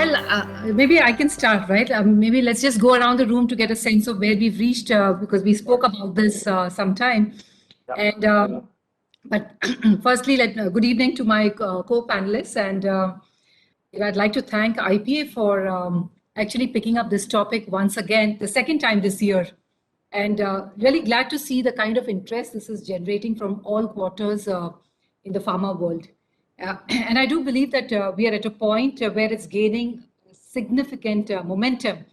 Well, maybe I can start, right? Maybe let's just go around the room to get a sense of where we've reached, because we spoke about this sometime. And but firstly, good evening to my co-panelists, and I'd like to thank IPA for actually picking up this topic once again, the second time this year, and really glad to see the kind of interest this is generating from all quarters in the pharma world. And I do believe that we are at a point where it's gaining significant momentum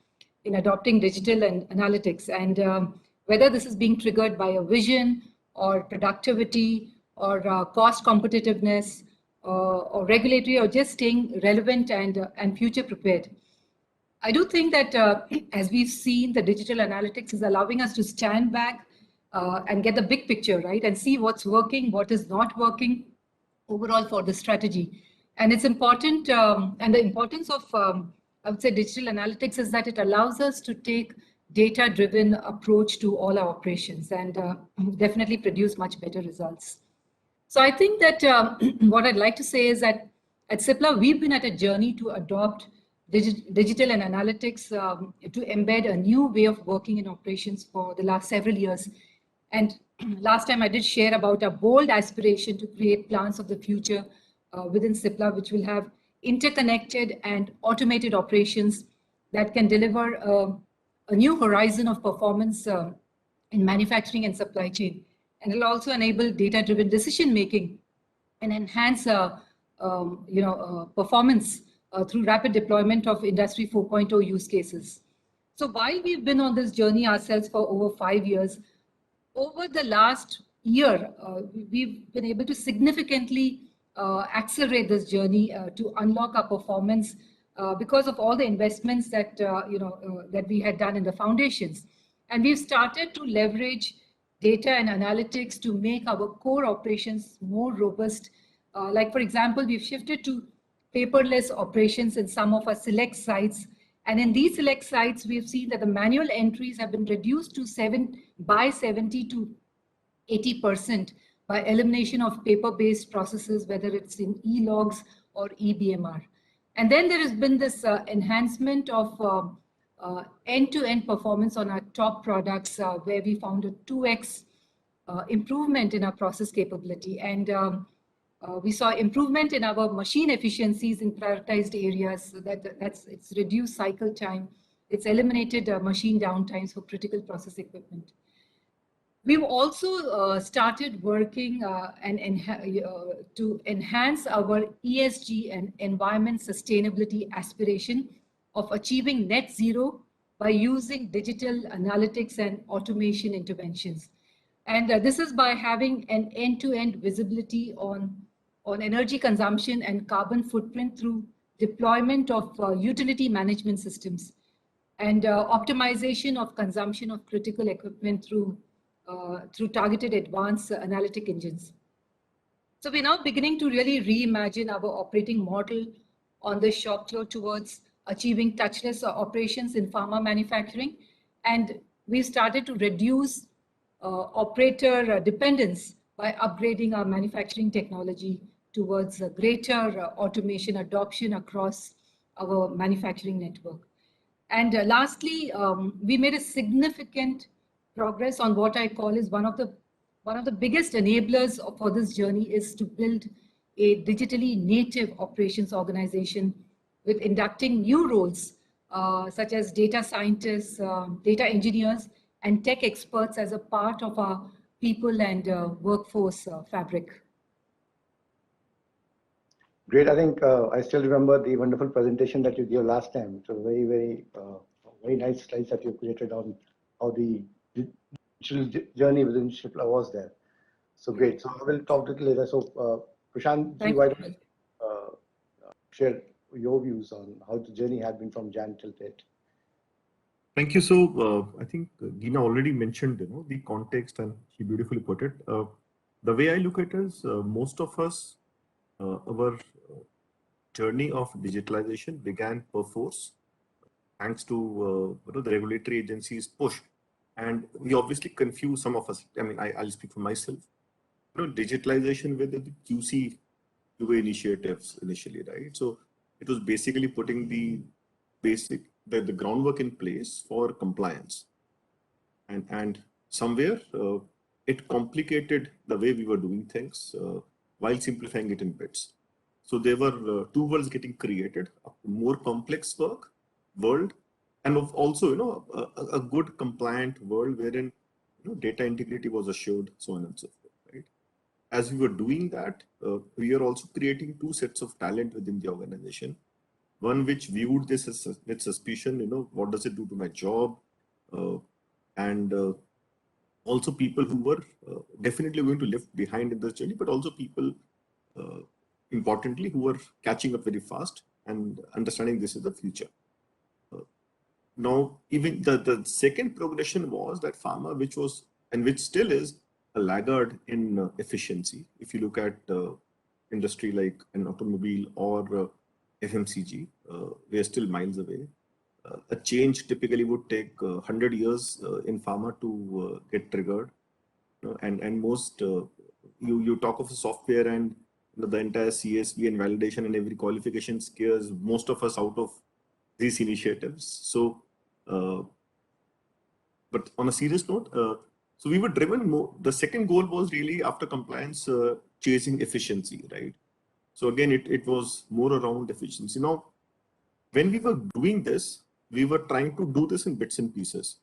in adopting digital and analytics. And whether this is being triggered by a vision or productivity or cost competitiveness or regulatory or just staying relevant and future prepared. I do think that as we've seen, the digital analytics is allowing us to stand back and get the big picture, right? And see what's working, what is not working overall for the strategy. And it's important, and the importance of, I would say, digital analytics is that it allows us to take data-driven approach to all our operations and definitely produce much better results. So I think that what I'd like to say is that at Cipla, we've been at a journey to adopt digital and analytics to embed a new way of working in operations for the last several years. And last time I did share about a bold aspiration to create plants of the future within Cipla, which will have interconnected and automated operations that can deliver a new horizon of performance in manufacturing and supply chain. And it'll also enable data-driven decision-making and enhance performance through rapid deployment of Industry 4.0 use cases. So while we've been on this journey ourselves for over 5 years, over the last year, we've been able to significantly accelerate this journey to unlock our performance because of all the investments that that we had done in the foundations, and we've started to leverage data and analytics to make our core operations more robust. Like for example, we've shifted to paperless operations in some of our select sites. And in these select sites, we've seen that the manual entries have been reduced to 70 to 80% by elimination of paper-based processes, whether it's in e-logs or eBMR. And then there has been this enhancement of end-to-end performance on our top products, where we found a 2x improvement in our process capability. And we saw improvement in our machine efficiencies in prioritized areas. So it's reduced cycle time. It's eliminated machine downtimes for critical process equipment. We've also started working to enhance our ESG and environment sustainability aspiration of achieving net zero by using digital analytics and automation interventions. And this is by having an end-to-end visibility on energy consumption and carbon footprint through deployment of utility management systems and optimization of consumption of critical equipment through targeted advanced analytic engines. So we're now beginning to really reimagine our operating model on the shop floor towards achieving touchless operations in pharma manufacturing. And we've started to reduce operator dependence by upgrading our manufacturing technology towards greater automation adoption across our manufacturing network. And lastly, we made a significant progress on what I call is one of the biggest enablers for this journey is to build a digitally native operations organization with inducting new roles such as data scientists, data engineers, and tech experts as a part of our people and workforce fabric. Great. I think I still remember the wonderful presentation that you gave last time. It was very nice slides that you created on how the digital journey within Cipla was there. So great. So I will talk a little later. So Prashant, why don't you share your views on how the journey had been from Jan till date? Thank you. So I think Geena already mentioned the context, and she beautifully put it. The way I look at it is most of us, our journey of digitalization began per force, thanks to the regulatory agencies' push. And we obviously confuse some of us. I mean, I'll speak for myself. Digitalization with the QC initiatives initially, right? So it was basically putting the groundwork in place for compliance. And somewhere it complicated the way we were doing things while simplifying it in bits. So there were two worlds getting created: a more complex world, and also a good compliant world wherein data integrity was assured, so on and so forth. Right? As we were doing that, we are also creating two sets of talent within the organization. One which viewed this with suspicion, what does it do to my job? And also people who were definitely going to live behind in this journey, but also people, importantly, who were catching up very fast and understanding this is the future. Now, even the second progression was that pharma, which was and which still is a laggard in efficiency. If you look at industry like an automobile or FMCG, we are still miles away. A change typically would take 100 years in pharma to get triggered. And most, you talk of a software and the entire CSV and validation and every qualification scares most of us out of these initiatives. So, but on a serious note, so we were driven more. The second goal was really after compliance, chasing efficiency, right? So again, it was more around efficiency. Now, when we were doing this, we were trying to do this in bits and pieces.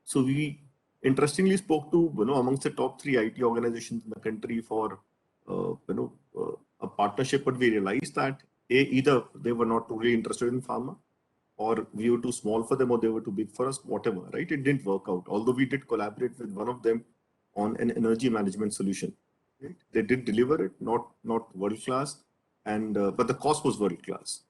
So we interestingly spoke to amongst the top 3 IT organizations in the country for a partnership, but we realized that either they were not really interested in pharma, or we were too small for them, or they were too big for us, whatever, right? It didn't work out. Although we did collaborate with one of them on an energy management solution. Right? They did deliver it, not world class, and but the cost was world class.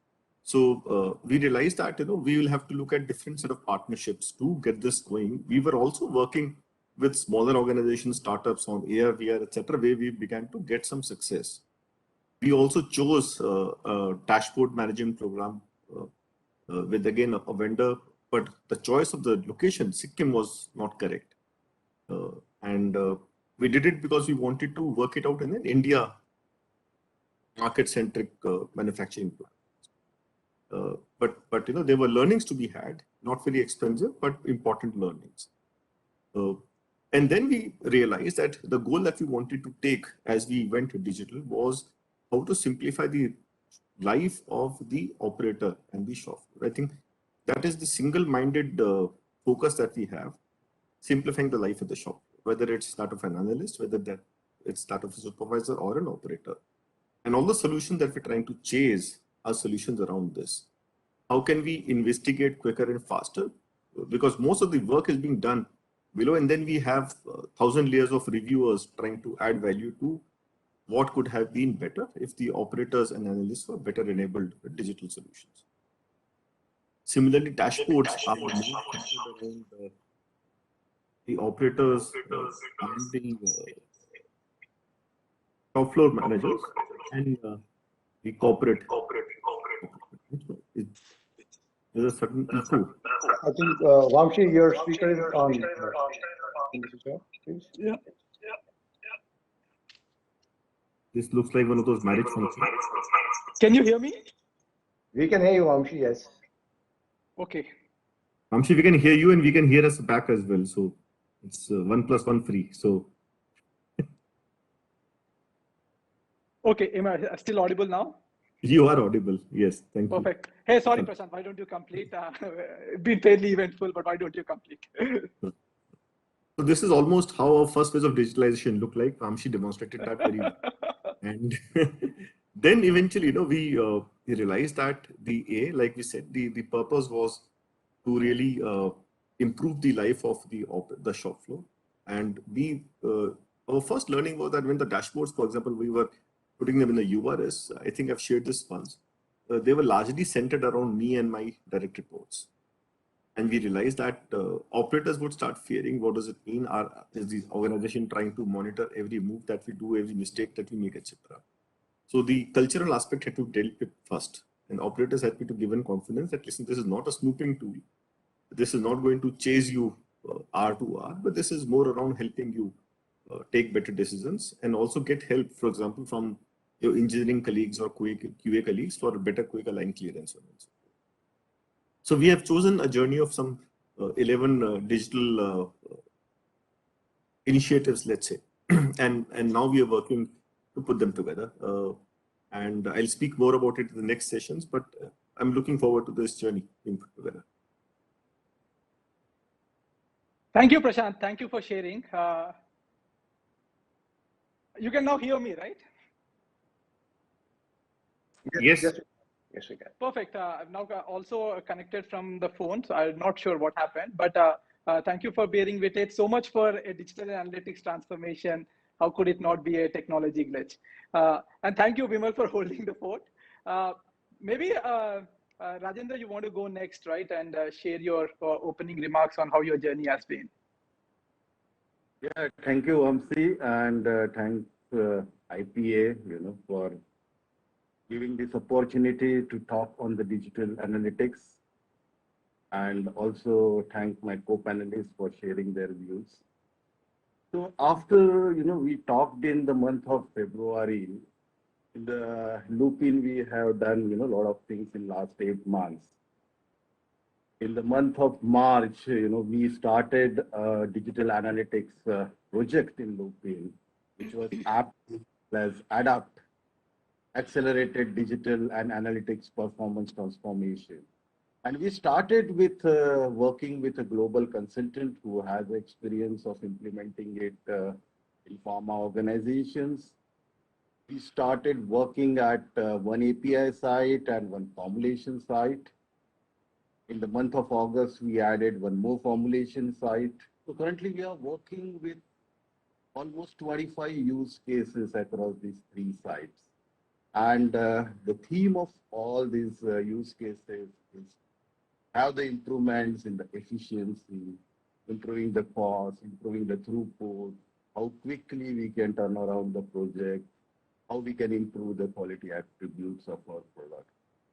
So we realized that we will have to look at different set of partnerships to get this going. We were also working with smaller organizations, startups on AR, VR, etc., where we began to get some success. We also chose a dashboard management program with again a vendor, but the choice of the location, Sikkim, was not correct, and we did it because we wanted to work it out in an India market-centric manufacturing plan. But there were learnings to be had, not very expensive, but important learnings. And then we realized that the goal that we wanted to take as we went to digital was how to simplify the life of the operator and the shop. I think that is the single-minded focus that we have, simplifying the life of the shop, whether it's that of an analyst, whether that it's that of a supervisor or an operator. And all the solutions that we're trying to chase are solutions around this. How can we investigate quicker and faster? Because most of the work is being done below, and then we have 1,000 layers of reviewers trying to add value to what could have been better if the operators and analysts were better enabled with digital solutions. Similarly, dashboards are more around the operators and the top floor managers and the corporate. There's a certain echo. I think Vamshi, your speaker is on. Please. Yeah. This looks like one of those marriage functions. Can you hear me? We can hear you, Vamshi, yes. Okay. Vamshi, we can hear you and we can hear us back as well. So it's 1 + 1 free. So. Okay, am I still audible now? You are audible. Yes, thank you. Perfect. Hey, sorry, Prashant, why don't you complete? It's been fairly eventful, but why don't you complete? So this is almost how our first phase of digitalization looked like. Vamshi demonstrated that very well. And then eventually, we realized that like we said, the purpose was to really improve the life of the shop floor. And our first learning was that when the dashboards, for example, we were putting them in the URS, I think I've shared this once, they were largely centered around me and my direct reports. And we realized that operators would start fearing, what does it mean? Is the organization trying to monitor every move that we do, every mistake that we make, etc.? So the cultural aspect had to be dealt with first. And operators had to be given confidence that, listen, this is not a snooping tool. This is not going to chase you hour to hour, but this is more around helping you take better decisions and also get help, for example, from your engineering colleagues or QA colleagues for better quick align clearance. So we have chosen a journey of some 11 digital initiatives, let's say, and now we are working to put them together. And I'll speak more about it in the next sessions, but I'm looking forward to this journey being put together. Thank you, Prashant. Thank you for sharing. You can now hear me, right? Yes. Yes, we can. Perfect. I've now also connected from the phone, so I'm not sure what happened, but thank you for bearing with it. So much for a digital analytics transformation. How could it not be a technology glitch? And thank you, Vimal, for holding the fort. Maybe Rajendra, you want to go next, right? And share your opening remarks on how your journey has been. Yeah, thank you, Vamsi, and thanks IPA, for giving this opportunity to talk on the digital analytics, and also thank my co-panelists for sharing their views. So after, we talked in the month of February, in the Lupin, we have done, a lot of things in last 8 months. In the month of March, we started a digital analytics project in Lupin, which was apt as ADAPT, Accelerated Digital and Analytics Performance Transformation. And we started with working with a global consultant who has experience of implementing it in pharma organizations. We started working at one API site and one formulation site. In the month of August, we added one more formulation site. So currently we are working with almost 25 use cases across these 3 sites. And the theme of all these use cases is have the improvements in the efficiency, improving the cost, improving the throughput, how quickly we can turn around the project, how we can improve the quality attributes of our product.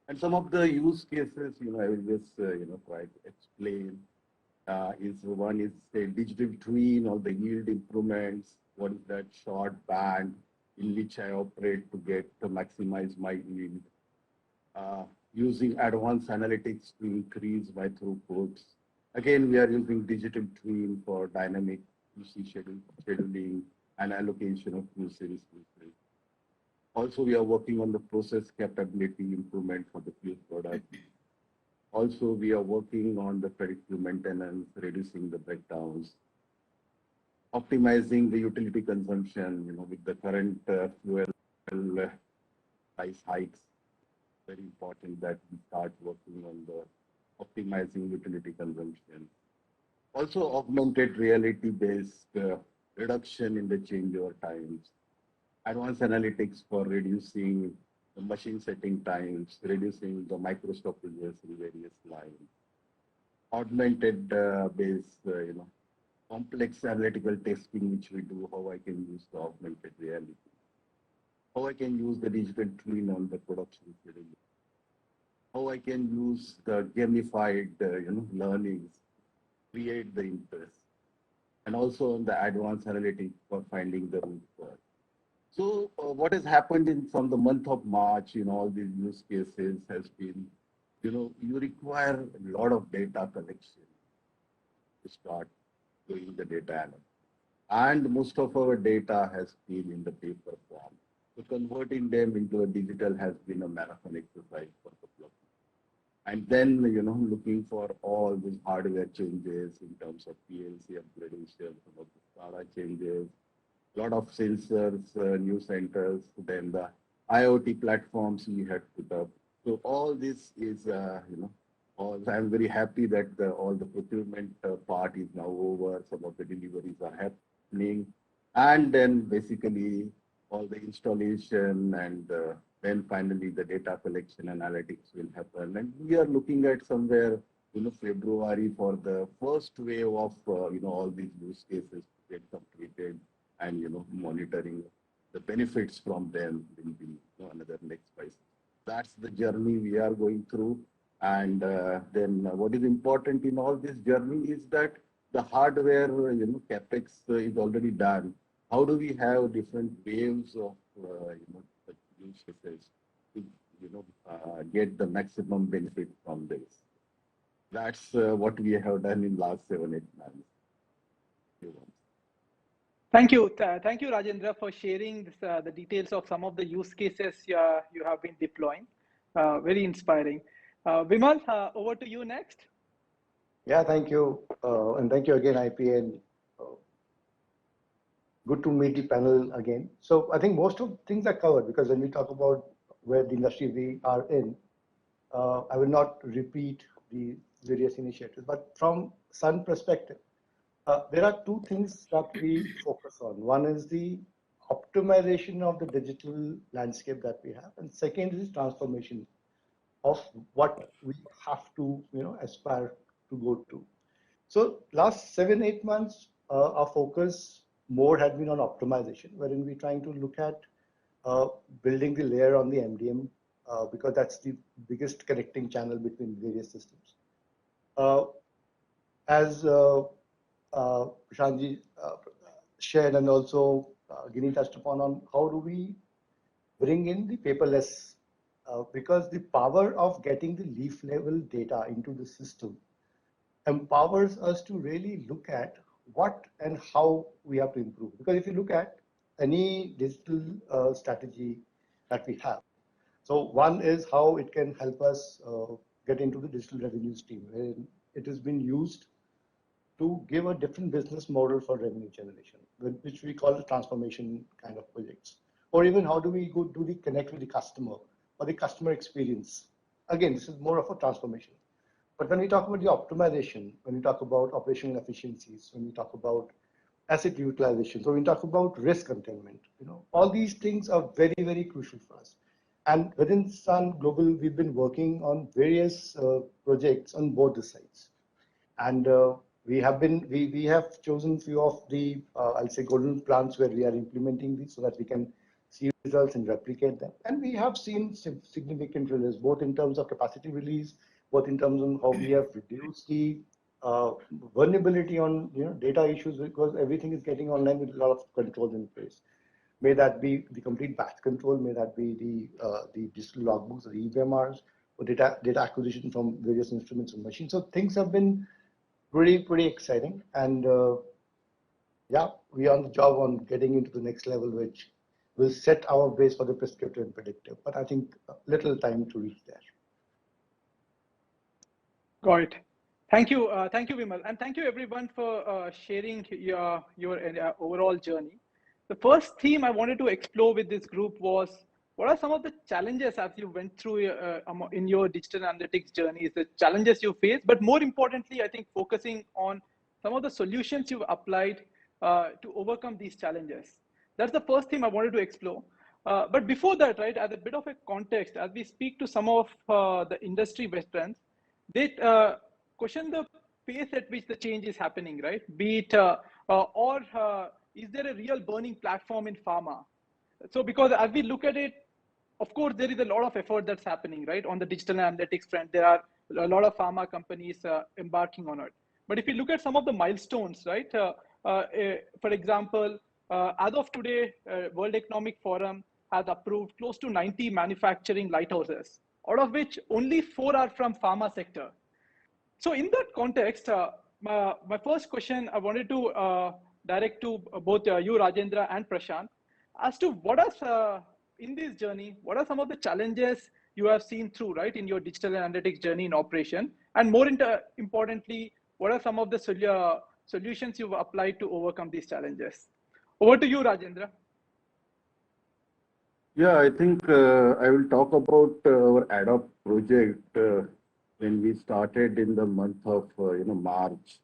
And some of the use cases, I will just, try to explain. One is a digital twin of the yield improvements. What is that short band in which I operate to maximize my yield? Using advanced analytics to increase my throughputs. Again, we are using digital twin for dynamic QC scheduling and allocation of Q series. Also, we are working on the process capability improvement for the field product. Also, we are working on the predictive maintenance, reducing the breakdowns, optimizing the utility consumption, with the current fuel price hikes. Very important that we start working on the optimizing utility consumption. Also, augmented reality-based reduction in the changeover times. Advanced analytics for reducing the machine setting times, reducing the microstoppages in various lines. Augmented based, complex analytical testing, which we do, how I can use the augmented reality. How I can use the digital twin on the production schedule. How I can use the gamified, learnings, create the interest. And also on the advanced analytics for finding the root cause. So what has happened from the month of March in all these use cases has been, you require a lot of data collection to start doing the data analysis. And most of our data has been in the paper form. So converting them into a digital has been a marathon exercise for the couple of years. And then, looking for all these hardware changes in terms of PLC upgradation, some of the SCADA changes, a lot of sensors, new centers, then the IoT platforms we had put up. So all this is, I'm very happy that all the procurement part is now over. Some of the deliveries are happening. And then basically all the installation and then finally the data collection analytics will happen. And we are looking at somewhere, February for the first wave of, all these use cases to get completed and, monitoring the benefits from them will be another next phase. That's the journey we are going through. And then what is important in all this journey is that the hardware, capex is already done. How do we have different waves of, use cases to, get the maximum benefit from this. That's what we have done in last 7-8 months. Thank you. Thank you, Rajendra, for sharing this, the details of some of the use cases you have been deploying. Very inspiring. Vimal, over to you next. Yeah, thank you. And thank you again, IPN. Good to meet the panel again. So I think most of things are covered, because when we talk about where the industry we are in, I will not repeat the various initiatives, but from Sun perspective, there are two things that we focus on. One is the optimization of the digital landscape that we have, and second is transformation of what we have to, aspire to go to. So last 7-8 months, our focus more had been on optimization, wherein we're trying to look at building the layer on the MDM, because that's the biggest connecting channel between various systems. As Prashantji shared, and also Geena touched upon, on how do we bring in the paperless, because the power of getting the leaf level data into the system empowers us to really look at what and how we have to improve. Because if you look at any digital strategy that we have, so one is how it can help us get into the digital revenue stream, where it has been used to give a different business model for revenue generation, which we call the transformation kind of projects. Or even how do we go do the connect with the customer or the customer experience? Again, this is more of a transformation. But when we talk about the optimization, when we talk about operational efficiencies, when we talk about asset utilization, so when we talk about risk containment, all these things are very, very crucial for us. And within Sun Global, we've been working on various projects on both the sides. And we have chosen few of the, I'll say, golden plants where we are implementing these so that we can see results and replicate them. And we have seen significant release, both in terms of capacity release, both in terms of how we have reduced the vulnerability on data issues, because everything is getting online with a lot of controls in place. May that be the complete batch control, may that be the digital logbooks or the EVMRs, or data acquisition from various instruments and machines. So things have been pretty exciting, and yeah, we are on the job on getting into the next level, which will set our base for the prescriptive and predictive. But I think little time to reach there. Got it. Thank you, Vimal, and thank you everyone for sharing your overall journey. The first theme I wanted to explore with this group was, what are some of the challenges as you went through in your digital analytics journey, the challenges you face, but more importantly, I think focusing on some of the solutions you've applied to overcome these challenges. That's the first theme I wanted to explore. But before that, right, as a bit of a context, as we speak to some of the industry veterans, they question the pace at which the change is happening, right? Be it, is there a real burning platform in pharma? So because as we look at it, of course, there is a lot of effort that's happening, right? On the digital analytics front, there are a lot of pharma companies embarking on it. But if you look at some of the milestones, right? For example, as of today, World Economic Forum has approved close to 90 manufacturing lighthouses, out of which only 4 are from pharma sector. So in that context, my first question I wanted to direct to both you, Rajendra, and Prashant, as to what are, in this journey, what are some of the challenges you have seen through, right, in your digital analytics journey in operation? And more importantly, what are some of the solutions you've applied to overcome these challenges? Over to you, Rajendra. Yeah, I think I will talk about our ADOP project when we started in the month of March.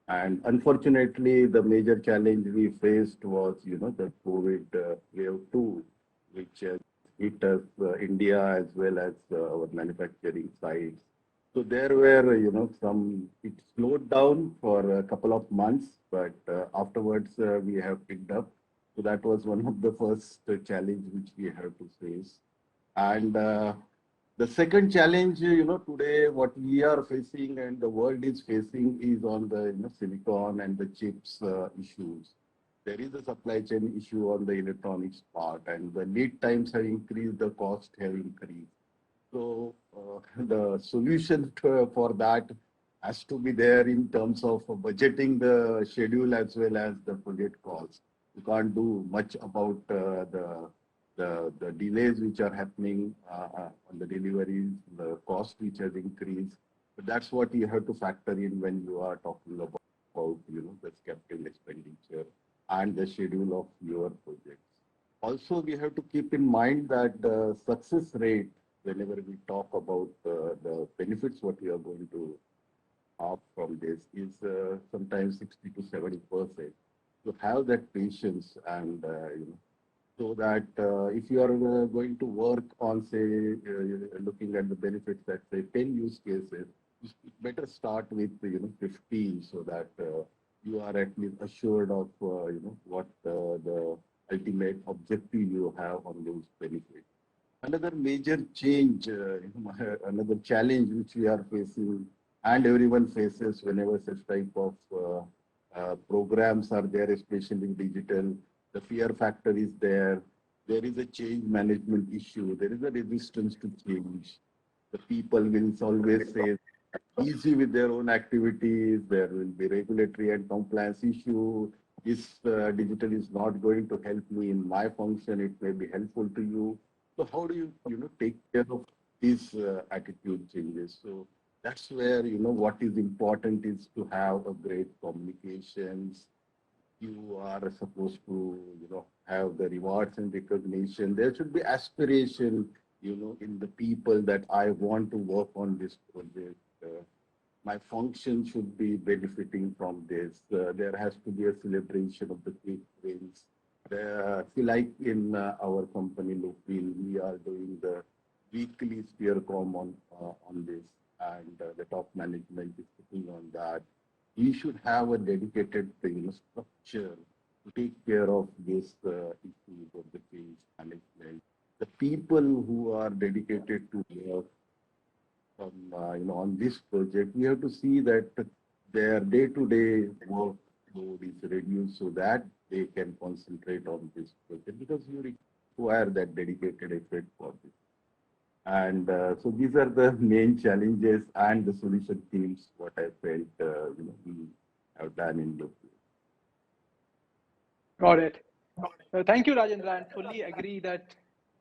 And unfortunately, the major challenge we faced was the COVID wave 2, which has hit us, India, as well as our manufacturing sites. So there were it slowed down for a couple of months, but afterwards we have picked up. So that was one of the first challenge which we have to face. And the second challenge, today what we are facing and the world is facing is on the silicon and the chips issues. there is a supply chain issue on the electronics part, and the lead times have increased, the cost have increased. So the solution for that has to be there in terms of budgeting the schedule as well as the project costs. You can't do much about the delays which are happening on the deliveries, the cost which has increased. But that's what you have to factor in when you are talking about the capital expenditure and the schedule of your projects. Also, we have to keep in mind that the success rate, whenever we talk about the benefits, what we are going to have from this is sometimes 60 to 70%. To have that patience and so that if you are going to work on, say, looking at the benefits at say 10 use cases, you better start with 15, so that you are at least assured of what the ultimate objective you have on those benefits. Another major change, another challenge which we are facing and everyone faces whenever such type of programs are there, especially digital, the fear factor is there. There is a change management issue. There is a resistance to change. The people will always say easy with their own activities. There will be regulatory and compliance issue. This digital is not going to help me in my function. It may be helpful to you. So how do you take care of these attitude changes? So that's where what is important is to have a great communications. You are supposed to have the rewards and recognition. There should be aspiration in the people that I want to work on this project. My function should be benefiting from this. There has to be a celebration of the quick wins. I feel like in our company, Lupin, we are doing the weekly spearcom on this, and the top management is sitting on that. We should have a dedicated structure to take care of this issues of the change management. The people who are dedicated to work on this project, we have to see that their day-to-day workload is reduced so that they can concentrate on this project, because you require that dedicated effort for this. And so these are the main challenges and the solution themes what I felt we have done in Lupin. Got it. Thank you, Rajendra, and fully agree that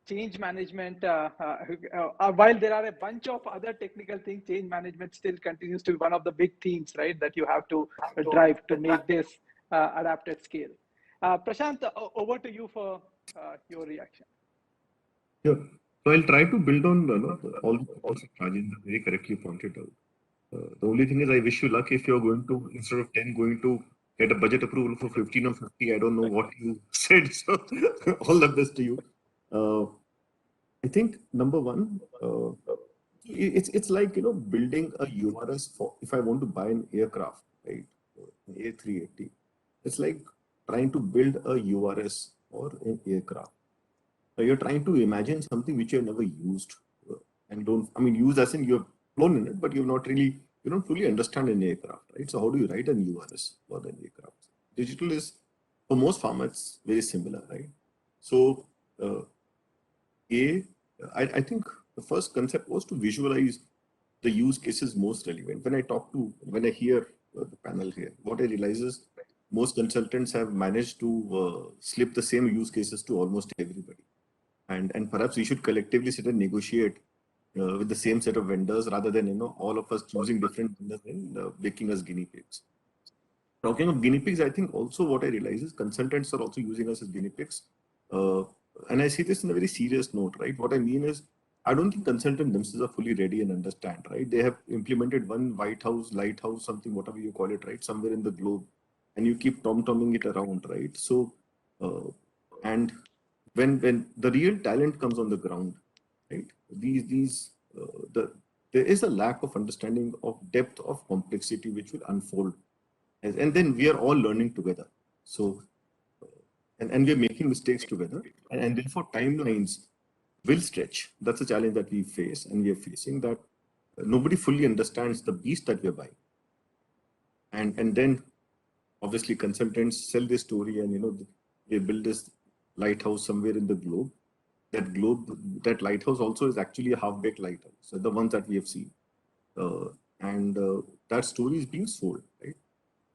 change management, while there are a bunch of other technical things, change management still continues to be one of the big themes, right, that you have to drive to make this adapt at scale. Prashant, over to you for your reaction. Yeah. So I'll try to build on all the points that Rajendra very correctly pointed out. The only thing is, I wish you luck if you're going to, instead of 10, going to get a budget approval for 15 or 50. I don't know what you said. So all the best to you. I think number one, it's like building a URS for, if I want to buy an aircraft, right, an A380. It's like trying to build a URS or an aircraft. So you're trying to imagine something which you've never used, and use as in you've flown in it, but you've not really, you don't fully understand an aircraft, right? So how do you write an URS for an aircraft? Digital is, for most formats, very similar, right? So I think the first concept was to visualize the use cases most relevant. When I hear the panel here, what I realize is most consultants have managed to slip the same use cases to almost everybody. And perhaps we should collectively sit and negotiate with the same set of vendors, rather than all of us choosing different vendors and making us guinea pigs. Talking of guinea pigs, I think also what I realize is consultants are also using us as guinea pigs. And I see this in a very serious note, right? What I mean is, I don't think consultants themselves are fully ready and understand, right? They have implemented one White House, lighthouse, something, whatever you call it, right? Somewhere in the globe, and you keep tom-tomming it around, right? So, and when the real talent comes on the ground, right? There is a lack of understanding of depth of complexity which will unfold, and then we are all learning together. So, and we're making mistakes together, and therefore timelines will stretch. That's a challenge that we face, and we are facing, that nobody fully understands the beast that we're buying, and then obviously consultants sell this story and, they build this lighthouse somewhere in the globe. That lighthouse also is actually a half-baked lighthouse. So the ones that we have seen. And that story is being sold, right?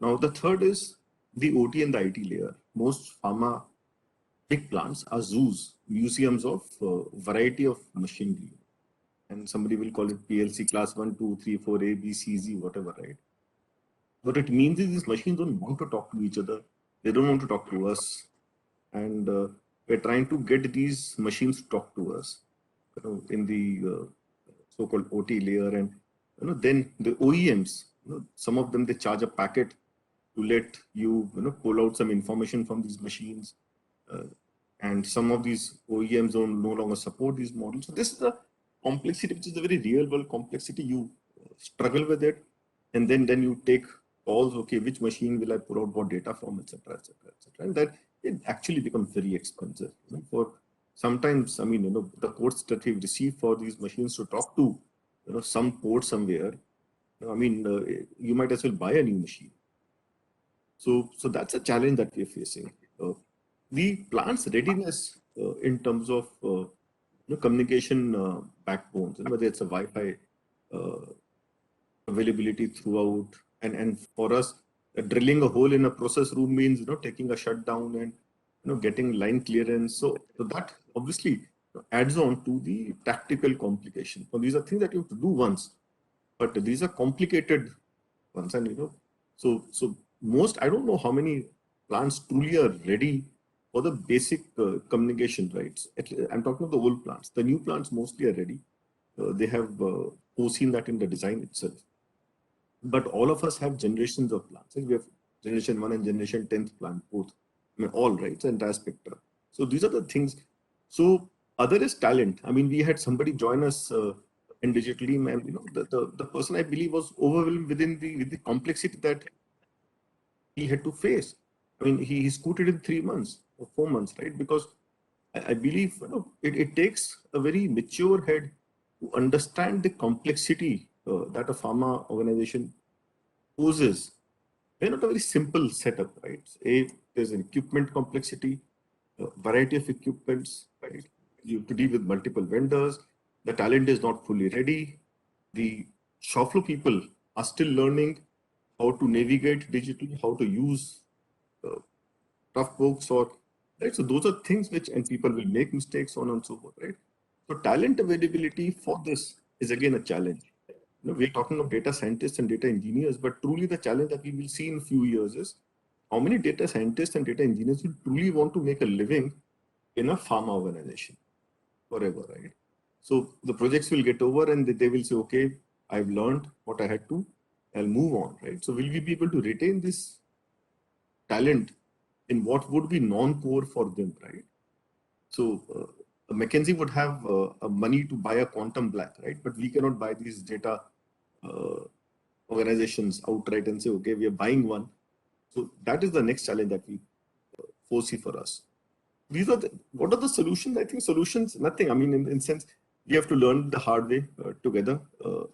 Now, the third is the OT and the IT layer. Most pharma big plants are zoos, museums of variety of machinery. And somebody will call it PLC class 1, 2, 3, 4, A, B, C, Z, whatever, right? What it means is these machines don't want to talk to each other. They don't want to talk to us. And we're trying to get these machines to talk to us, in the so-called OT layer. And then the OEMs, some of them, they charge a packet to let you, pull out some information from these machines. And some of these OEMs don't no longer support these models. So this is a complexity, which is a very real world complexity. You struggle with it, and then you take calls. Okay, which machine will I pull out what data from, etc., etc., etc. And that it actually becomes very expensive. For sometimes, I mean, the quotes that we've received for these machines to talk to, some port somewhere. I mean, you might as well buy a new machine. So that's a challenge that we're facing. The plant's readiness in terms of communication backbones, whether it's a Wi-Fi availability throughout, and for us, drilling a hole in a process room means taking a shutdown and getting line clearance. So that obviously adds on to the tactical complication. So these are things that you have to do once, but these are complicated ones, and so most, I don't know how many plants truly are ready for the basic communication rights. I'm talking of the old plants. The new plants mostly are ready. They have foreseen that in the design itself. But all of us have generations of plants. We have generation 1 and generation 10th plant, both. I mean, all, right? It's the entire spectrum. So these are the things. So other is talent. I mean, we had somebody join us in digital team, and the person, I believe, was overwhelmed with the complexity that he had to face. I mean, he scooted in 3 months or 4 months, right? Because I believe it takes a very mature head to understand the complexity that a pharma organization poses. They're not a very simple setup, right? There's an equipment complexity, a variety of equipments, right? You have to deal with multiple vendors. The talent is not fully ready. The shop floor people are still learning how to navigate digitally, how to use tough books, or right. So those are things which, and people will make mistakes, on and so forth, right? So talent availability for this is again a challenge. We're talking of data scientists and data engineers, but truly the challenge that we will see in a few years is how many data scientists and data engineers will truly want to make a living in a pharma organization forever, right? So the projects will get over and they will say, okay, I've learned what I had to, I'll move on, right? So will we be able to retain this talent in what would be non-core for them, right? So McKinsey would have money to buy a quantum black, right? But we cannot buy these data organizations outright and say, okay, we are buying one. So that is the next challenge that we foresee for us. These are what are the solutions? I think solutions, nothing. I mean, in sense, we have to learn the hard way together,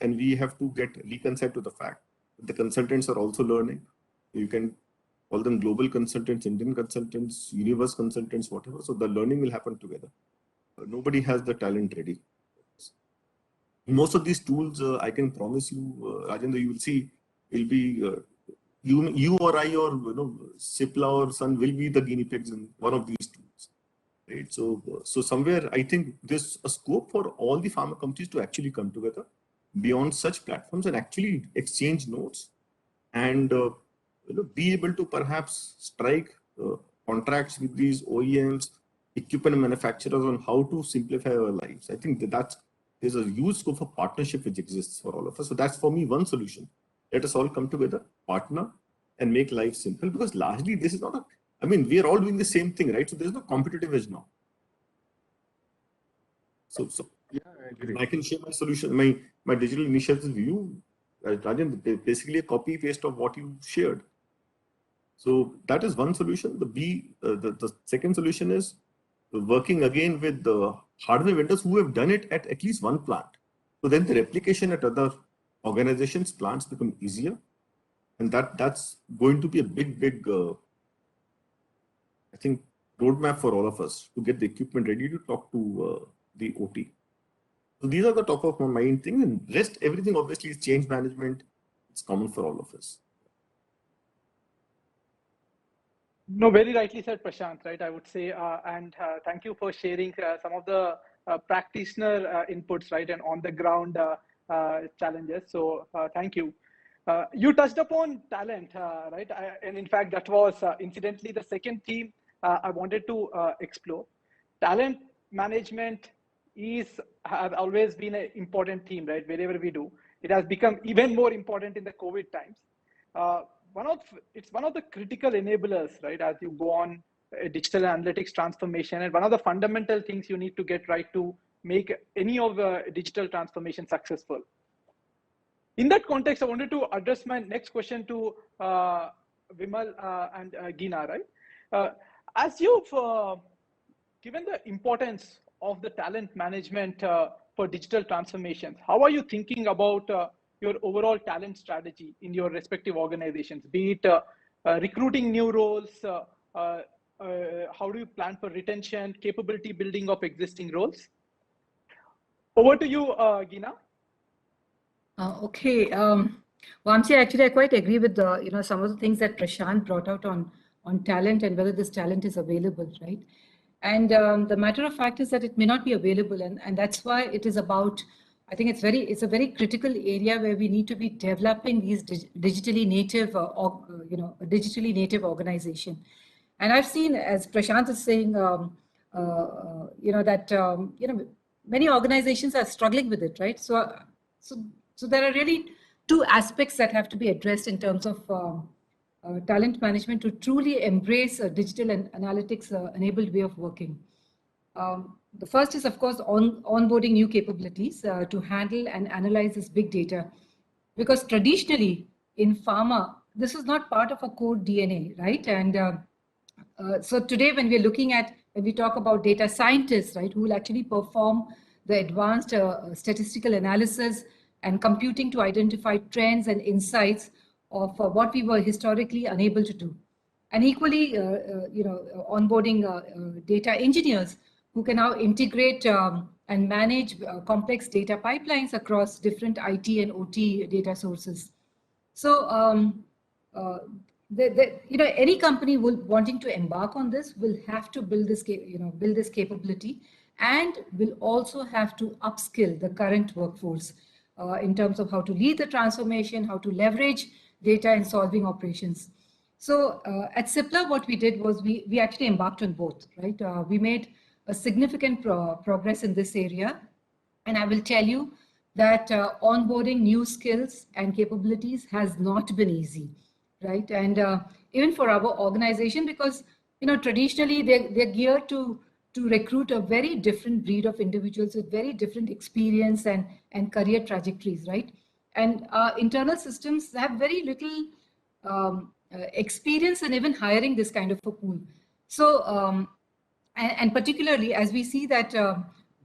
and we have to get reconciled to the fact that the consultants are also learning. You can call them global consultants, Indian consultants, universe consultants, whatever. So the learning will happen together. Nobody has the talent ready. Most of these tools, I can promise you, Rajendra, you will see, will be you or I or Cipla or Sun will be the guinea pigs in one of these tools, right? So somewhere I think there's a scope for all the pharma companies to actually come together beyond such platforms and actually exchange notes and be able to perhaps strike contracts with these OEMs, equipment manufacturers on how to simplify our lives. I think there's a huge scope for partnership which exists for all of us. So that's for me one solution. Let us all come together, partner, and make life simple. Because largely this is not I mean, we are all doing the same thing, right? So there's no competitive edge now. So yeah, I agree. I can share my solution, my digital initiatives with you, Rajan, basically a copy paste of what you shared. So that is one solution. The second solution is working again with the hardware vendors who have done it at least one plant. So then the replication at other organizations, plants become easier. And that's going to be a big, I think, roadmap for all of us to get the equipment ready to talk to the OT. So these are the top of my mind things, and rest everything obviously is change management. It's common for all of us. No, very rightly said, Prashant, right? I would say, and thank you for sharing some of the practitioner inputs, right, and on the ground challenges. So thank you. You touched upon talent, right? And in fact, that was incidentally the second theme I wanted to explore. Talent management has always been an important theme, right? Wherever we do, it has become even more important in the COVID times. It's one of the critical enablers, right? As you go on a digital analytics transformation, and one of the fundamental things you need to get right to make any of the digital transformation successful. In that context, I wanted to address my next question to Vimal and Geena, right? As you've given the importance of the talent management for digital transformations, how are you thinking about your overall talent strategy in your respective organizations, be it recruiting new roles, how do you plan for retention, capability building of existing roles? Over to you, Geena. Okay, Vamsi, actually, I quite agree with the, some of the things that Prashant brought out on talent and whether this talent is available, right? And the matter of fact is that it may not be available, and that's why it is about. I think it's a very critical area where we need to be developing these digitally native, a digitally native organization. And I've seen, as Prashant is saying, that many organizations are struggling with it, right? So there are really two aspects that have to be addressed in terms of talent management to truly embrace a digital and analytics enabled way of working. The first is, of course, onboarding new capabilities to handle and analyze this big data. Because traditionally in pharma, this is not part of a core DNA, right? And so today when we talk about data scientists, right, who will actually perform the advanced statistical analysis and computing to identify trends and insights of what we were historically unable to do. And equally, onboarding data engineers who can now integrate and manage complex data pipelines across different IT and OT data sources. So, any company wanting to embark on this will have to build this capability, and will also have to upskill the current workforce in terms of how to lead the transformation, how to leverage data in solving operations. So at Cipla, what we did was we actually embarked on both, right? We made a significant progress in this area. And I will tell you that onboarding new skills and capabilities has not been easy, right? And even for our organization, because traditionally they're geared to recruit a very different breed of individuals with very different experience and career trajectories, right? And internal systems have very little experience in even hiring this kind of a pool. So, and particularly as we see that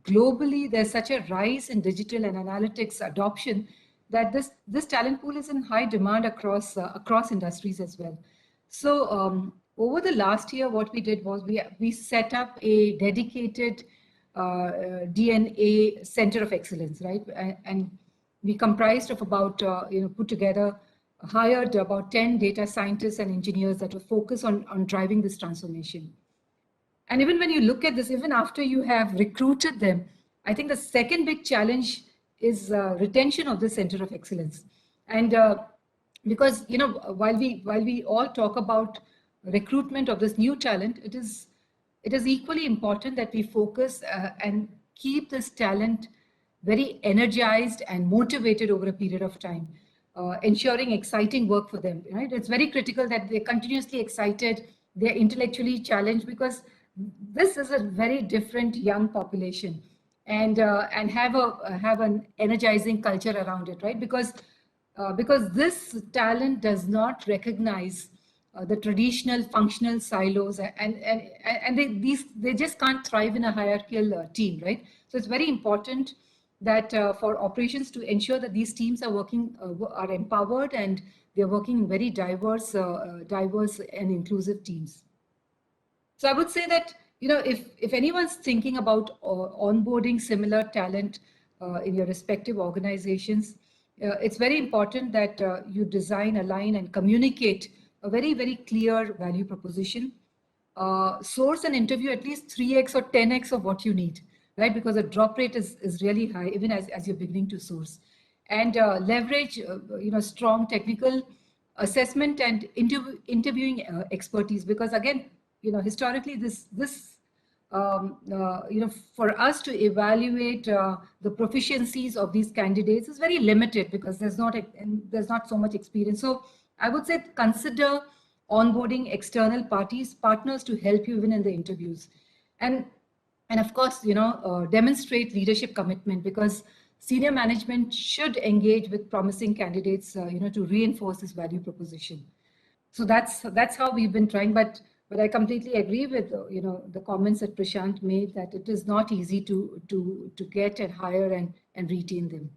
globally there's such a rise in digital and analytics adoption, that this talent pool is in high demand across industries as well. So over the last year, what we did was we set up a dedicated DNA center of excellence, right? And we comprised of about hired about 10 data scientists and engineers that were focused on driving this transformation. And even when you look at this, even after you have recruited them, I think the second big challenge is retention of the center of excellence. And because while we all talk about recruitment of this new talent, it is equally important that we focus and keep this talent very energized and motivated over a period of time, ensuring exciting work for them. Right? It's very critical that they're continuously excited, they're intellectually challenged, because this is a very different young population, and have an energizing culture around it, right? Because this talent does not recognize the traditional functional silos, and they just can't thrive in a hierarchical team, right? So it's very important that for operations to ensure that these teams are working, are empowered, and they're working in very diverse and inclusive teams. So I would say that, if anyone's thinking about onboarding similar talent in your respective organizations, it's very important that you design, align, and communicate a very, very clear value proposition. Source and interview at least 3x or 10x of what you need, right? Because the drop rate is really high, even as you're beginning to source. And leverage, strong technical assessment and interviewing expertise, because again, historically for us to evaluate the proficiencies of these candidates is very limited because there's not so much experience. So I would say consider onboarding external partners to help you even in the interviews, and of course, demonstrate leadership commitment, because senior management should engage with promising candidates, to reinforce this value proposition. So that's how we've been trying, but I completely agree with the comments that Prashant made, that it is not easy to get and hire and retain them.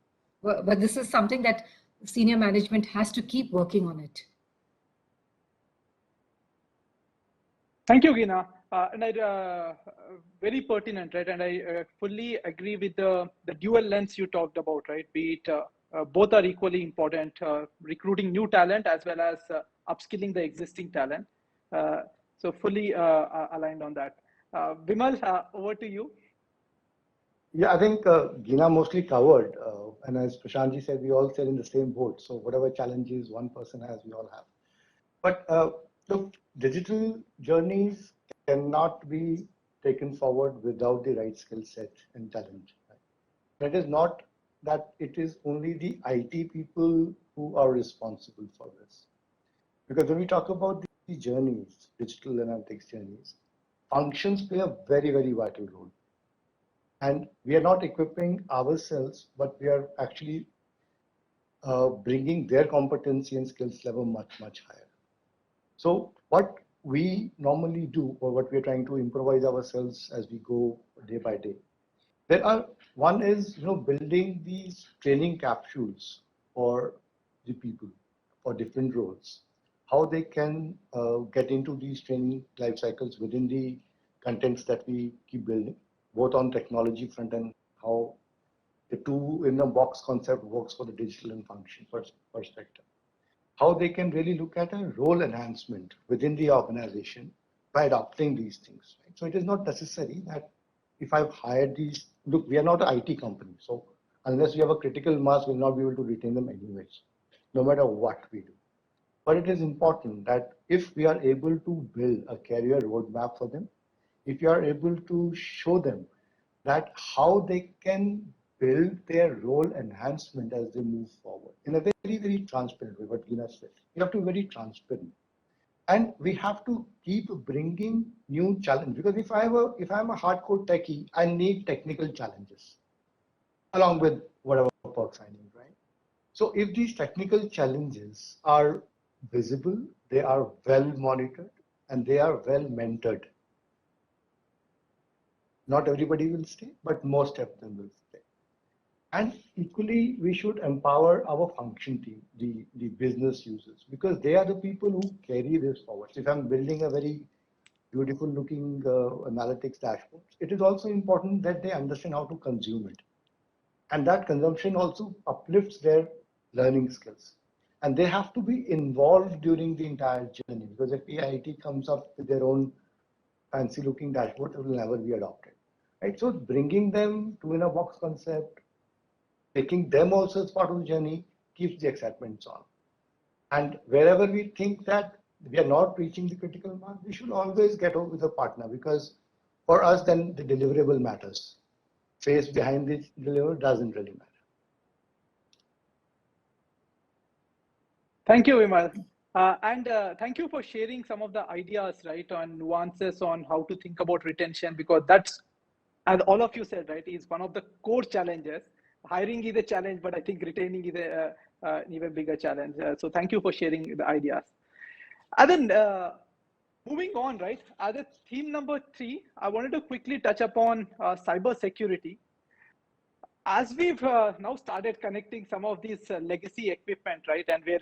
But this is something that senior management has to keep working on it. Thank you, Geena. And I very pertinent, right? And I fully agree with the dual lens you talked about, right? Be it both are equally important, recruiting new talent as well as upskilling the existing talent. So fully aligned on that. Vimal, over to you. Yeah, I think Geena mostly covered. And as Prashantji said, we all said in the same boat. So whatever challenges one person has, we all have. But look, digital journeys cannot be taken forward without the right skill set and talent. Right? That is not that it is only the IT people who are responsible for this. Because when we talk about the journeys, digital analytics journeys, functions play a very, very vital role. And we are not equipping ourselves, but we are actually bringing their competency and skills level much, much higher. So what we normally do, or what we're trying to improvise ourselves as we go day by day, one is building these training capsules for the people for different roles, how they can get into these training life cycles within the contents that we keep building, both on technology front and how the two in a box concept works for the digital and function perspective. How they can really look at a role enhancement within the organization by adopting these things. Right? So it is not necessary that if I've hired these, look, we are not an IT company. So unless we have a critical mass, we'll not be able to retain them anyways, no matter what we do. But it is important that if we are able to build a career roadmap for them, if you are able to show them that how they can build their role enhancement as they move forward in a very, very transparent way, what Geena said. You have to be very transparent. And we have to keep bringing new challenges, because if I'm a hardcore techie, I need technical challenges along with whatever perks I need, right? So if these technical challenges are visible, they are well monitored, and they are well mentored, not everybody will stay, but most of them will stay. And equally, we should empower our function team, the business users, because they are the people who carry this forward. So if I'm building a very beautiful looking analytics dashboard, it is also important that they understand how to consume it. And that consumption also uplifts their learning skills. And they have to be involved during the entire journey, because if PIT comes up with their own fancy looking dashboard, it will never be adopted. Right? So bringing them to in a box concept, taking them also as part of the journey keeps the excitement on. And wherever we think that we are not reaching the critical mass, we should always get over with a partner, because for us, then the deliverable matters. Face behind the deliver doesn't really matter. Thank you, Vimal. And thank you for sharing some of the ideas, right, on nuances on how to think about retention, because that's, as all of you said, right, is one of the core challenges. Hiring is a challenge, but I think retaining is an even bigger challenge. So thank you for sharing the ideas. And then moving on, right, as a theme number 3, I wanted to quickly touch upon cyber security. As we've now started connecting some of these legacy equipment, right, and we're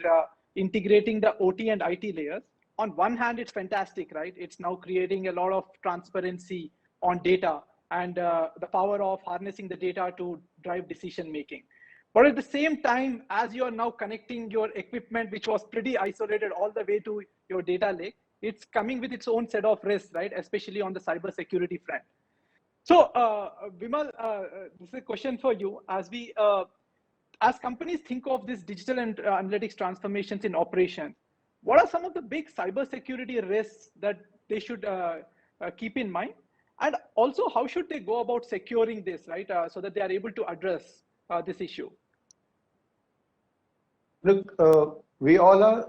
integrating the OT and IT layers. On one hand, it's fantastic, right? It's now creating a lot of transparency on data and the power of harnessing the data to drive decision making. But at the same time, as you are now connecting your equipment, which was pretty isolated all the way to your data lake, it's coming with its own set of risks, right? Especially on the cybersecurity front. So, Vimal, this is a question for you. As companies think of this digital and analytics transformations in operation, what are some of the big cybersecurity risks that they should keep in mind? And also, how should they go about securing this, right? So that they are able to address this issue. Look, we all are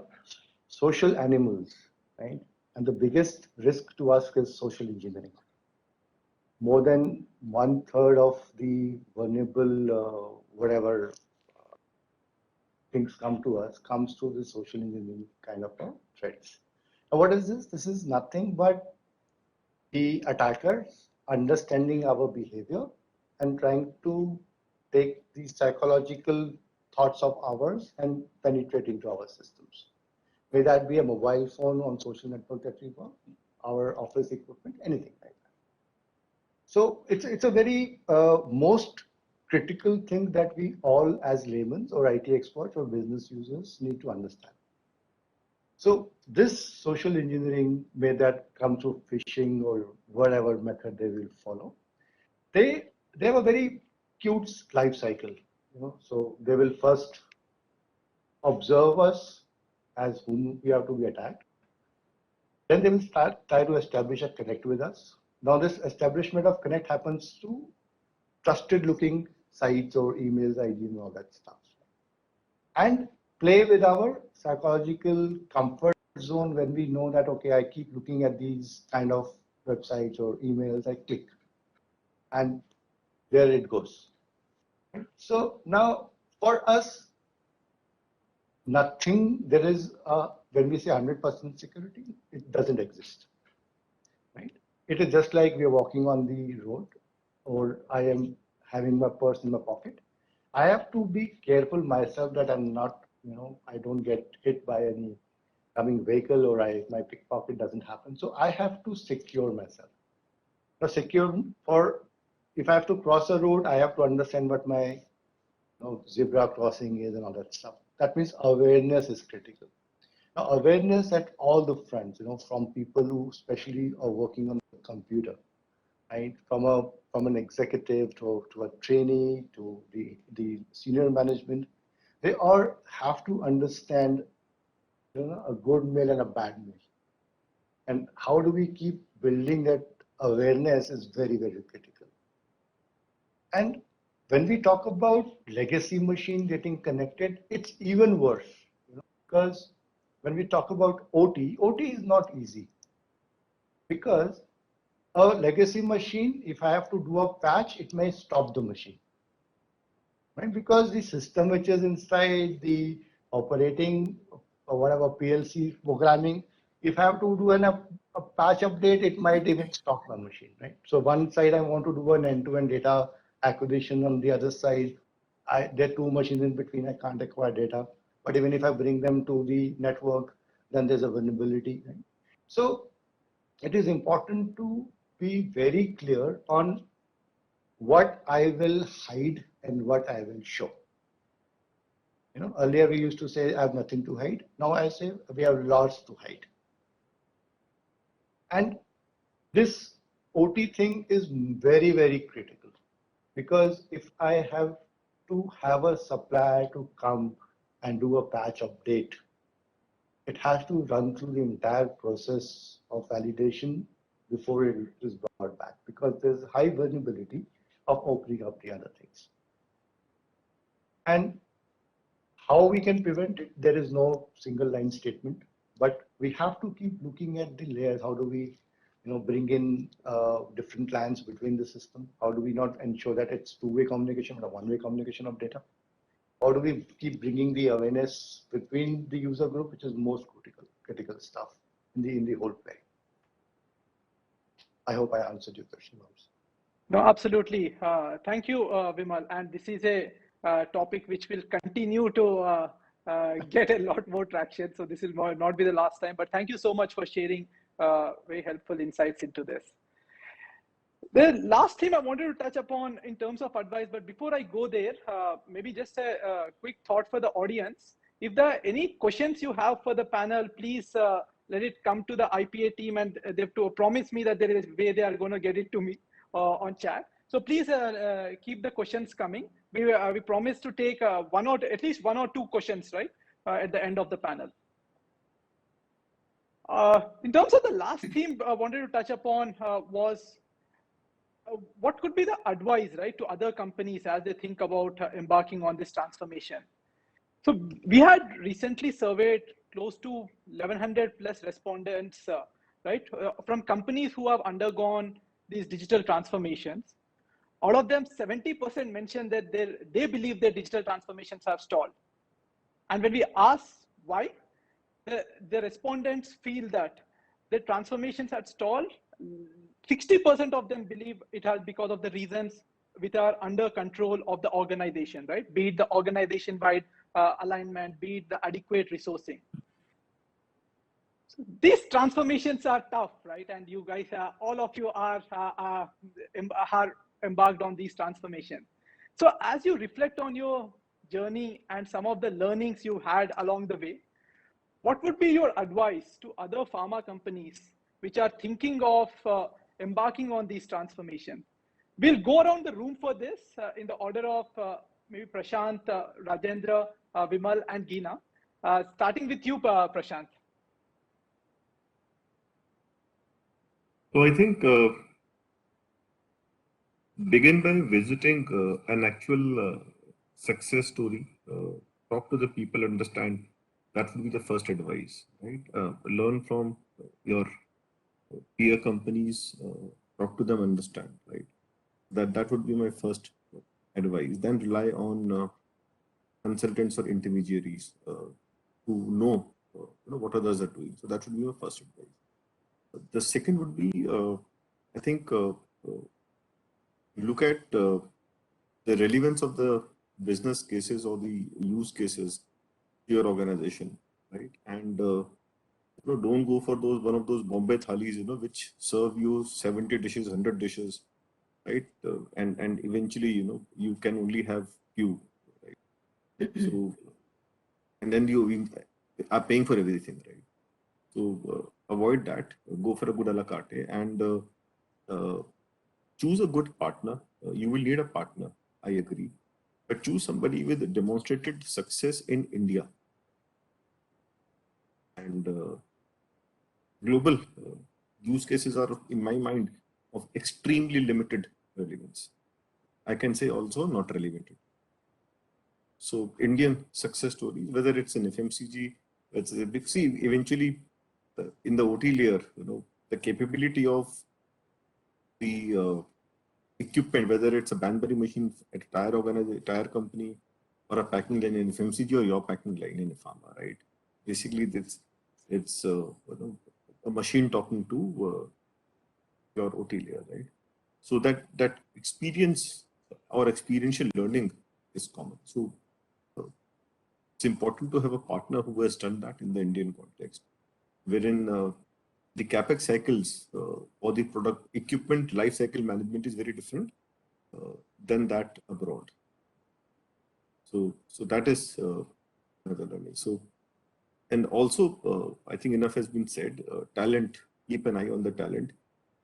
social animals, right? And the biggest risk to us is social engineering. More than 1/3 of the vulnerable, whatever things come to us, comes through the social engineering kind of threats. Now, what is this? This is nothing but the attackers understanding our behavior and trying to take the psychological thoughts of ours and penetrate into our systems. May that be a mobile phone on social network that we work, our office equipment, anything like that. So it's a very most critical thing that we all as laymen or IT experts or business users need to understand. So this social engineering, may that come through phishing or whatever method they will follow, they have a very cute life cycle. So they will first observe us as whom we have to be attacked. Then they will try to establish a connect with us. Now this establishment of connect happens through trusted looking sites or emails, ID and all that stuff. And play with our psychological comfort zone when we know that, okay, I keep looking at these kind of websites or emails, I click and there it goes. So now for us, nothing, there is, when we say 100% security, it doesn't exist, right? It is just like we are walking on the road or I am having my purse in my pocket. I have to be careful myself that I'm not, I don't get hit by any coming vehicle or my pickpocket doesn't happen. So I have to secure myself. Now secure for, if I have to cross a road, I have to understand what my zebra crossing is and all that stuff. That means awareness is critical. Now awareness at all the fronts, from people who especially are working on the computer, right? From an executive to a trainee to the senior management, they all have to understand a good mail and a bad mail. And how do we keep building that awareness is very, very critical. And when we talk about legacy machine getting connected, it's even worse, because when we talk about OT is not easy, because a legacy machine, if I have to do a patch, it may stop the machine, right? Because the system which is inside the operating or whatever PLC programming, if I have to do a patch update, it might even stop my machine, right? So one side I want to do an end-to-end data acquisition, on the other side, there are two machines in between, I can't acquire data. But even if I bring them to the network, then there's a vulnerability, right? So it is important to be very clear on what I will hide and what I will show. Earlier we used to say I have nothing to hide. Now I say we have lots to hide. And this OT thing is very, very critical, because if I have to have a supplier to come and do a patch update, it has to run through the entire process of validation before it is brought back, because there's high vulnerability of opening up the other things. And how we can prevent it, there is no single line statement, but we have to keep looking at the layers. How do we bring in different lines between the system? How do we not ensure that it's two-way communication or a one-way communication of data? How do we keep bringing the awareness between the user group, which is most critical stuff in the whole play? I hope I answered your question. No, absolutely. Thank you, Vimal. And this is a topic which will continue to get a lot more traction. So this will not be the last time, but thank you so much for sharing very helpful insights into this. The last thing I wanted to touch upon in terms of advice, but before I go there, maybe just a quick thought for the audience. If there are any questions you have for the panel, please let it come to the IPA team, and they have to promise me that there is a way they are going to get it to me on chat. So please keep the questions coming. We promise to take at least one or two questions, right, at the end of the panel. In terms of the last theme I wanted to touch upon was what could be the advice, right, to other companies as they think about embarking on this transformation? So we had recently surveyed close to 1100 plus respondents, right, from companies who have undergone these digital transformations. Out of them, 70% mentioned that they believe their digital transformations have stalled. And when we ask why, the respondents feel that the transformations had stalled. 60% of them believe it has because of the reasons which are under control of the organization, right? Be it the organization-wide alignment, be it the adequate resourcing. So these transformations are tough, right? And you guys, all of you are embarked on these transformations. So as you reflect on your journey and some of the learnings you had along the way, what would be your advice to other pharma companies which are thinking of embarking on these transformations? We'll go around the room for this in the order of maybe Prashant, Rajendra, Vimal, and Geena. Starting with you, Prashant. So I think begin by visiting an actual success story. Talk to the people, understand. That would be the first advice, right? Learn from your peer companies, talk to them, understand, right? That would be my first advice. Then rely on consultants or intermediaries who know, what others are doing. So that would be my first advice. The second would be, I think, look at the relevance of the business cases or the use cases to your organization, right? And don't go for one of those Bombay thalis, which serve you 70 dishes, 100 dishes, right? And eventually, you can only have few, right? So, and then you are paying for everything, right? So avoid that. Go for a good a la carte and choose a good partner. You will need a partner, I agree, but choose somebody with demonstrated success in India and global use cases are, in my mind, of extremely limited relevance. I can say also not relevant. So Indian success stories, whether it's in FMCG, it's a big, see, eventually in the OT layer, the capability of the equipment, whether it's a Banbury machine at a tire company or a packing line in FMCG or your packing line in a pharma, right? Basically, it's a machine talking to your OT layer, right? So that experience or experiential learning is common. So it's important to have a partner who has done that in the Indian context, wherein the capex cycles or the product equipment life cycle management is very different than that abroad. So that is another learning. So, and also I think enough has been said. Talent, keep an eye on the talent.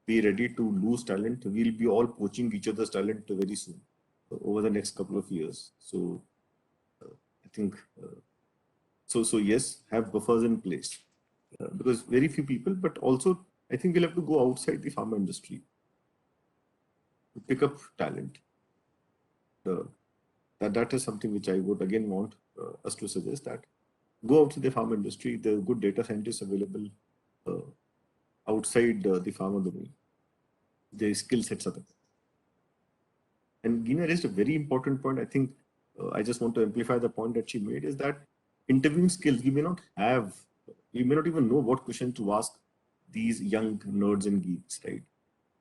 Be ready to lose talent. We'll be all poaching each other's talent very soon over the next couple of years. So I think so yes, have buffers in place because very few people, but also I think we'll have to go outside the pharma industry to pick up talent. That is something which I would again want us to suggest, that go out to the pharma industry. There are good data scientists available outside the pharma domain. Their skill sets are there. And Geena raised a very important point. I think I just want to amplify the point that she made, is that interviewing skills, you may not even know what question to ask these young nerds and geeks, right?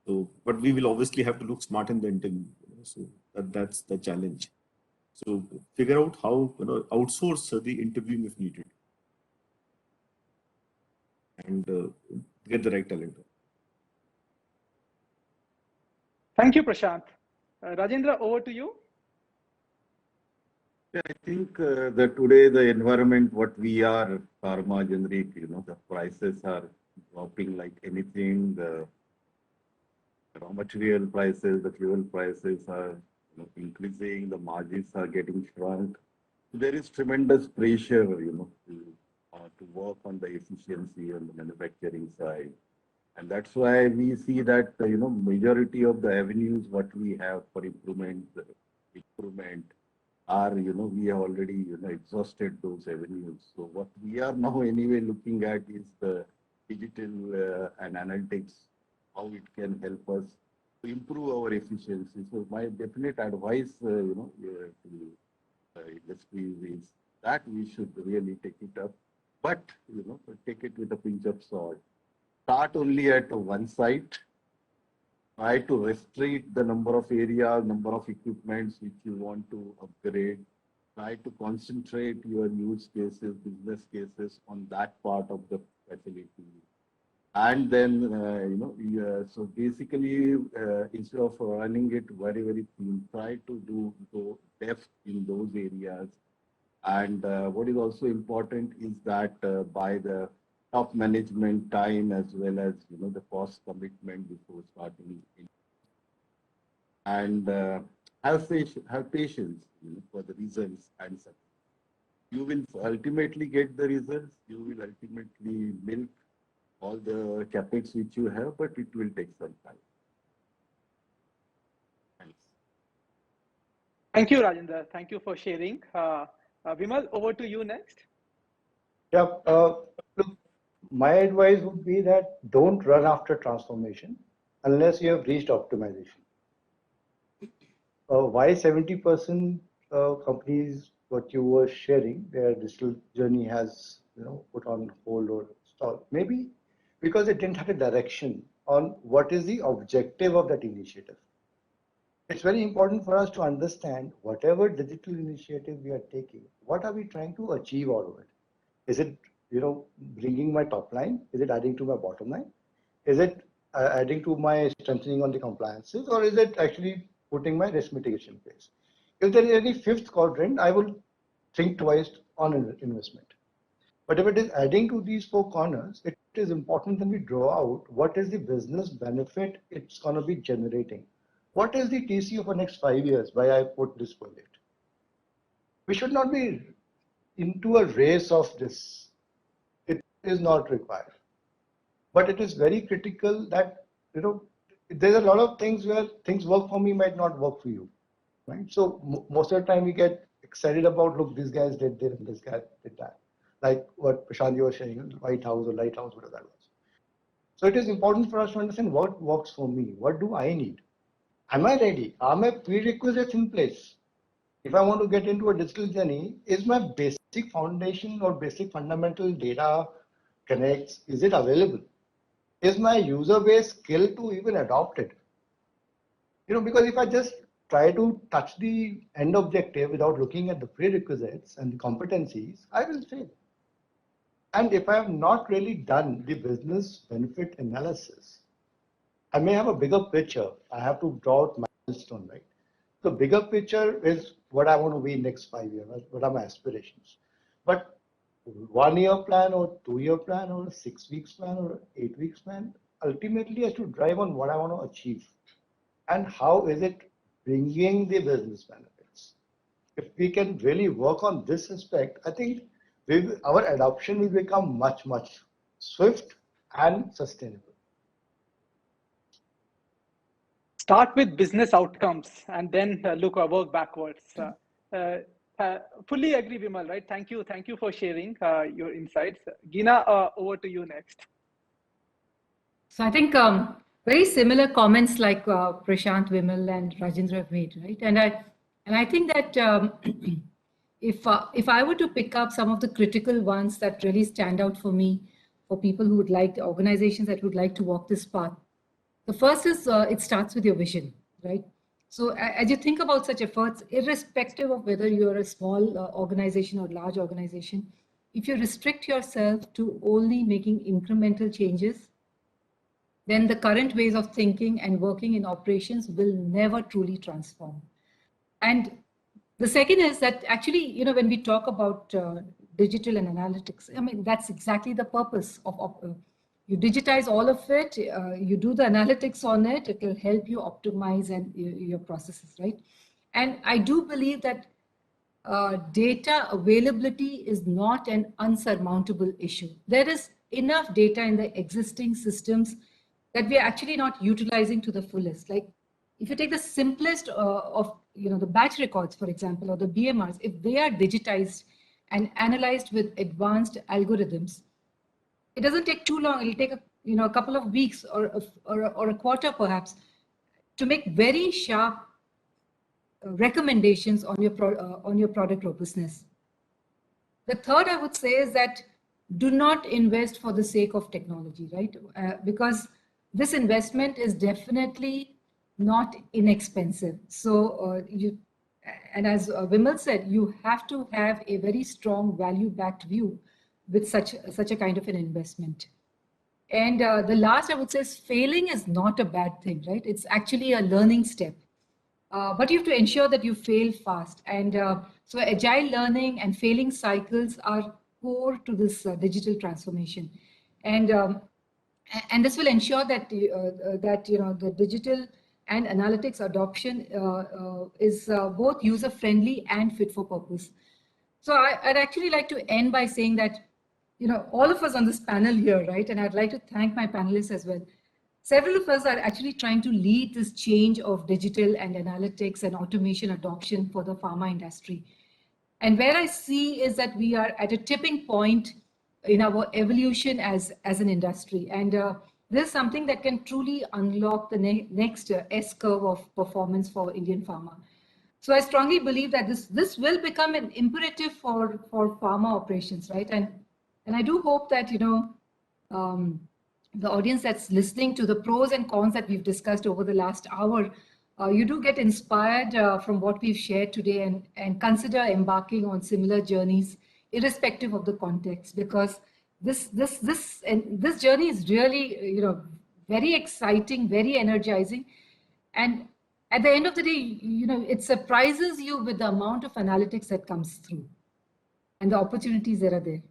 So, but we will obviously have to look smart in the interview. So that's the challenge. So figure out how, outsource the interviewing if needed, and get the right talent. Thank you, Prashant. Rajendra, over to you. Yeah, I think that today the environment, what we are, pharma generic, the prices are dropping like anything. The raw material prices, the fuel prices are increasing. The margins are getting shrunk. There is tremendous pressure, to work on the efficiency on the manufacturing side. And that's why we see that, majority of the avenues what we have for improvement are, we have already, exhausted those avenues. So what we are now anyway looking at is the digital and analytics, how it can help us to improve our efficiency. So my definite advice, to industries is that we should really take it up, but, take it with a pinch of salt. Start only at one site. Try to restrict the number of areas, number of equipments which you want to upgrade. Try to concentrate your use cases, business cases on that part of the facility. And then, so basically, instead of running it very, very thin, try to go depth in those areas. And what is also important is that by the top management time as well as the cost commitment before starting and have patience for the results and success. You will ultimately get the results. You will ultimately milk all the capex which you have, but it will take some time. Thanks. Thank you, Rajendra. Thank you for sharing. Vimal, over to you next. Yeah. Look, my advice would be that don't run after transformation unless you have reached optimization. Why 70% companies, what you were sharing, their digital journey has put on hold or stalled? Maybe because it didn't have a direction on what is the objective of that initiative. It's very important for us to understand whatever digital initiative we are taking, what are we trying to achieve out of it? Is it bringing my top line? Is it adding to my bottom line? Is it adding to my strengthening on the compliances, or is it actually putting my risk mitigation in place? If there is any fifth quadrant, I will think twice on investment. But if it is adding to these four corners, it is important that we draw out what is the business benefit it's going to be generating. What is the TCO for next 5 years? Why I put this project? We should not be into a race of this. It is not required. But it is very critical that, there's a lot of things where things work for me might not work for you, right? So most of the time we get excited about, look, these guys did this and this guy did that. Like what Prashant was saying, White House or Lighthouse, whatever that was. So it is important for us to understand what works for me. What do I need? Am I ready? Are my prerequisites in place? If I want to get into a digital journey, is my basic foundation or basic fundamental data connects, is it available? Is my user base skilled to even adopt it? Because if I just try to touch the end objective without looking at the prerequisites and the competencies, I will fail. And if I have not really done the business benefit analysis, I may have a bigger picture. I have to draw out milestone, right? The bigger picture is what I want to be next 5 years, what are my aspirations. But 1 year plan or 2 year plan or 6 weeks plan or 8 weeks plan ultimately has to drive on what I want to achieve and how is it bringing the business benefits. If we can really work on this aspect, I think our adoption will become much, much swift and sustainable. Start with business outcomes and then work backwards. Fully agree, Vimal, right? Thank you for sharing your insights. Geena, over to you next. So I think very similar comments like Prashant, Vimal, and Rajendra have made, right? And I think that if I were to pick up some of the critical ones that really stand out for me, for people who would like, organizations that would like to walk this path, the first is it starts with your vision, right? So as you think about such efforts, irrespective of whether you're a small organization or large organization, if you restrict yourself to only making incremental changes, then the current ways of thinking and working in operations will never truly transform. And the second is that actually, when we talk about digital and analytics, I mean, that's exactly the purpose of you digitize all of it, you do the analytics on it, it will help you optimize and your processes, right? And I do believe that data availability is not an unsurmountable issue. There is enough data in the existing systems that we are actually not utilizing to the fullest. Like if you take the simplest of the batch records, for example, or the BMRs, if they are digitized and analyzed with advanced algorithms, it doesn't take too long. It'll take a couple of weeks or a quarter perhaps to make very sharp recommendations on your product robustness. The third I would say is that do not invest for the sake of technology, right? Because this investment is definitely not inexpensive. So and as Vimal said, you have to have a very strong value-backed view with such a kind of an investment. And the last I would say is failing is not a bad thing, right? It's actually a learning step. But you have to ensure that you fail fast. And so agile learning and failing cycles are core to this digital transformation. And this will ensure that the digital and analytics adoption is both user-friendly and fit for purpose. So I'd actually like to end by saying that, all of us on this panel here, right? And I'd like to thank my panelists as well. Several of us are actually trying to lead this change of digital and analytics and automation adoption for the pharma industry. And where I see is that we are at a tipping point in our evolution as an industry. And this is something that can truly unlock the next S-curve of performance for Indian pharma. So I strongly believe that this will become an imperative for pharma operations, right? And I do hope that, the audience that's listening to the pros and cons that we've discussed over the last hour, you do get inspired from what we've shared today and consider embarking on similar journeys, irrespective of the context, because this journey is really, very exciting, very energizing. And at the end of the day, it surprises you with the amount of analytics that comes through and the opportunities that are there.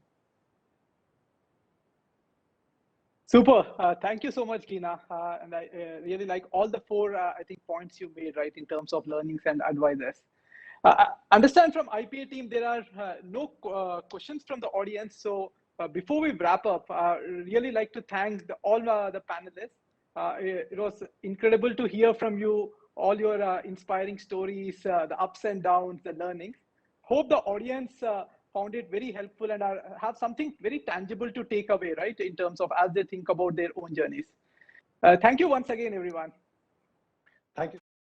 Super. Thank you so much, Geena. And I really like all the four, I think, points you made, right, in terms of learnings and advisors. I understand from IPA team, there are no questions from the audience. So before we wrap up, really like to thank all the panelists. It was incredible to hear from you, all your inspiring stories, the ups and downs, the learnings. Hope the audience found it very helpful and have something very tangible to take away, right, in terms of as they think about their own journeys. Thank you once again, everyone. Thank you.